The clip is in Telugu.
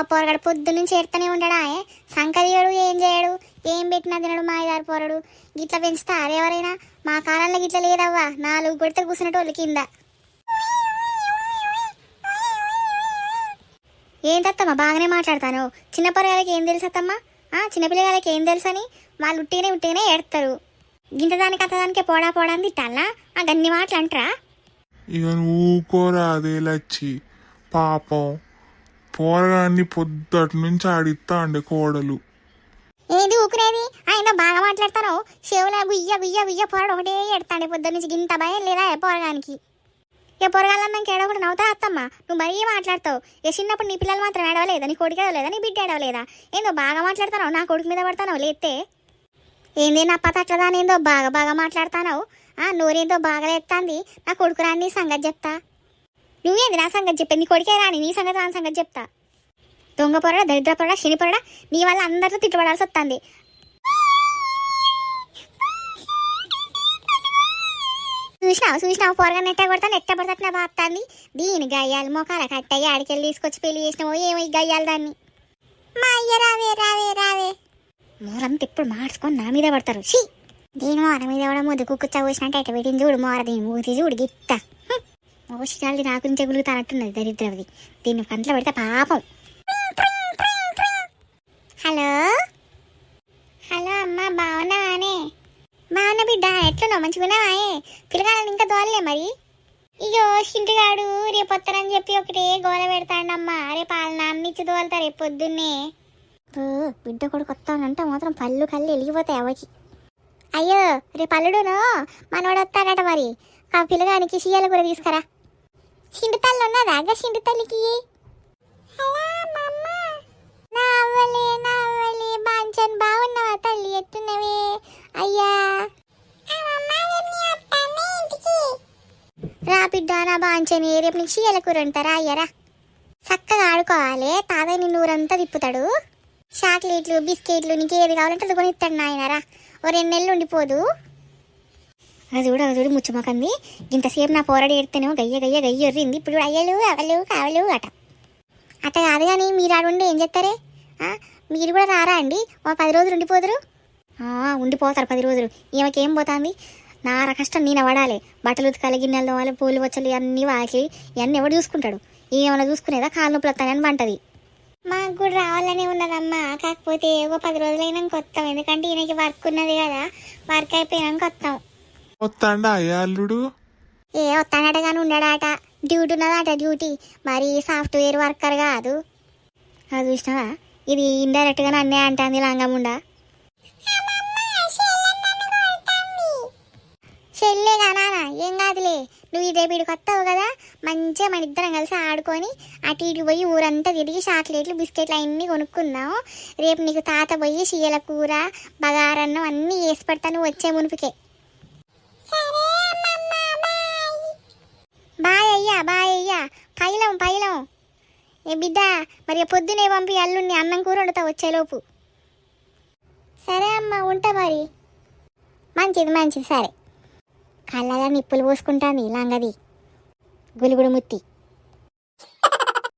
పోరగాడు పొద్దు నుంచి ఎడతానే ఉండడా సంకదియడు ఏం చేయడు ఏం పెట్టినా తినడు మాయదారి పోరడు గిట్ల పెంచుతారు ఎవరైనా మా కాలంలో గిట్ల లేదవ్వా 4 గొడతలు కూర్చున్నట్టు కింద ఏం తత్తమ్మా బాగానే మాట్లాడతాను చిన్న పొరగాలకి ఏం తెలుసు అత్తమ్మా చిన్నపిల్లగాలకి ఏం తెలుసు అని వాళ్ళు ఉట్టిగానే ఏడతారు గింత దానికి అత్తదానికే పోడా అని తిట్టాలా గన్ని మాటలు అంటారా ఇక ఊకోరా అదే లచ్చి పాపం పోరగాన్ని పొద్దుటి నుంచి ఆడిస్తా అండి కోడలు ఏంది ఊకునేది ఆయన బాగా మాట్లాడతాను చెవులా గుయ్య పోరాడు ఒకటే ఎడతాండి పొద్దు నుంచి గింత భయం లేదా పోరగానికి ఇక పొరగాలన్నాక ఏడవకుండా నవ్వుతా అత్తమ్మ నువ్వు మరీ మాట్లాడతావు ఇక చిన్నప్పుడు నీ పిల్లలు మాత్రం ఏడవలేదా నీ కొడుకు ఏడవలేదా నీ బిడ్డ ఏడవలేదా ఏందో బాగా మాట్లాడతావు నా కొడుకు మీద పడతావు లేతే ఏంది నా పతట్లదానేందో బాగా మాట్లాడతావు నోరేందో బాగా ఎత్తాంది నా కొడుకు రాని నీ సంగతి చెప్తా నువ్వేంది నా సంగతి చెప్పేది నీ కొడుకే రాని నీ సంగతి రాని సంగతి చెప్తా దొంగ పొరడా దరిద్ర పొరడా శని పొరడా నీ వల్ల అందరితో తిట్టుబడాల్సి వస్తుంది చూసినావు పొరగా నెట్ట కొడతాను ఎట్ట పడతా బాగుతుంది దీని గయ్యాలు మొఖాల కట్టయ్యి ఆడికెళ్ళి తీసుకొచ్చి పెళ్లి చేసినావో ఏమో ఈ గయ్యాలు దాన్ని మా అయ్య రావే మోరంతా ఇప్పుడు మార్చుకొని నా మీద పడతారు షీ దీని మోర మీద కూడా ముద్దు కుక్కుచ్చా పోసినట్టు ఎట్ట పెట్టింది చూడు మోర దీని మూతి చూడు గిత్త మోషికాలది నా గురించే గులుగుతానట్టున్నది దరిద్రవది దీన్ని కంట్లో పెడితే పాపం హలో అమ్మ బాగున్నావానే బాగున్నా బిడ్డ ఎట్లున్నావు మంచిగున్నావాయే పిల్లగాళ్ళని ఇంకా దోలలే మరి ఇగో చింటిగాడు రేపు వస్తారని చెప్పి ఒకటే గోల పెడతాడమ్మా రేపు వాళ్ళ నాన్నిచ్చి దోలుతారు రేపు పొద్దున్నే బిడ్డ కొడుకు వస్తానంటే మాత్రం పళ్ళు కళ్ళు వెలిగిపోతాయి అవకి అయ్యో రేపు అల్లుడును మనోడు వస్తాడట మరి ఆ పిల్లగానికి చీయలు కూడా తీసుకురా చింటి తల్లి ఉన్నదా అగ్గ చింటి తల్లికి నవ్వలే బాంచన్ బాగున్నావా తల్లి ఎత్తున్నవే అయ్యా రా బిడ్డ నా బాంచని రేపు నీకు చీయల కూర ఉంటారా అయ్యారా చక్కగా ఆడుకోవాలి తాతయ్య నిన్ను ఊరంతా తిప్పుతాడు చాక్లెట్లు బిస్కెట్లు నీకు ఏది కావాలంటే అది కొని ఇస్తాడు నాయనరా ఓ 2 నెలలు ఉండిపోదు అది చూడు ముచ్చమకంది ఇంతసేపు నా పోరాడి ఎడితేనేమో గయ్య ఎర్రింది ఇప్పుడు అయ్యలు కావలు అట్ట కాదు కానీ మీరు ఆడుండి ఏం చేస్తారే మీరు కూడా రారా అండి ఓ 10 రోజులు ఉండిపోదురు ఉండిపోతారు 10 రోజులు ఈమెకేం పోతుంది నా కష్టం నేను పడాలి బట్టలు ఉతకాలి గిన్నెలు తోవాలి పూలు వచ్చలు అన్నీ వాకి ఇవన్నీ ఎవడు చూసుకుంటాడు ఏమైనా చూసుకునేదా కాలు నొప్పులు వస్తానని అంటది మాకు కూడా రావాలనే ఉన్నదమ్మా కాకపోతే ఒక 10 రోజులైనాక వస్తాం ఎందుకంటే ఈయనకి వర్క్ ఉన్నది కదా వర్క్ అయిపోయినాక వస్తాం వస్తాడా అల్లుడు వస్తాడట కానీ ఉండడాట డ్యూటీ ఉన్నదట డ్యూటీ మరి సాఫ్ట్వేర్ వర్కర్ కాదు అది చూసినావా ఇది ఇండైరెక్ట్గా నన్నే అంటుంది లంగముండా చెల్లేగా నాన్న ఏం కాదులే నువ్వు ఇదే వీడికి వస్తావు కదా మంచిగా మన ఇద్దరం కలిసి ఆడుకొని అటు ఇటు పోయి ఊరంతా తిరిగి చాక్లెట్లు బిస్కెట్లు అన్నీ కొనుక్కుందాం రేపు నీకు తాత పోయి చీయల కూర బగారన్నం అన్నీ వేసి పెడతాను వచ్చే మునుపుకే బాయ్ అయ్యా పైలం ఏ బిడ్డ మరి పొద్దునే పంపి అల్లుడిని అన్నం కూర వండుతా వచ్చేలోపు సరే అమ్మ ఉంటా మరి మంచిది సరే కళ్ళగా నిప్పులు పోసుకుంటాంది లంగది గులుగుడు ముత్తి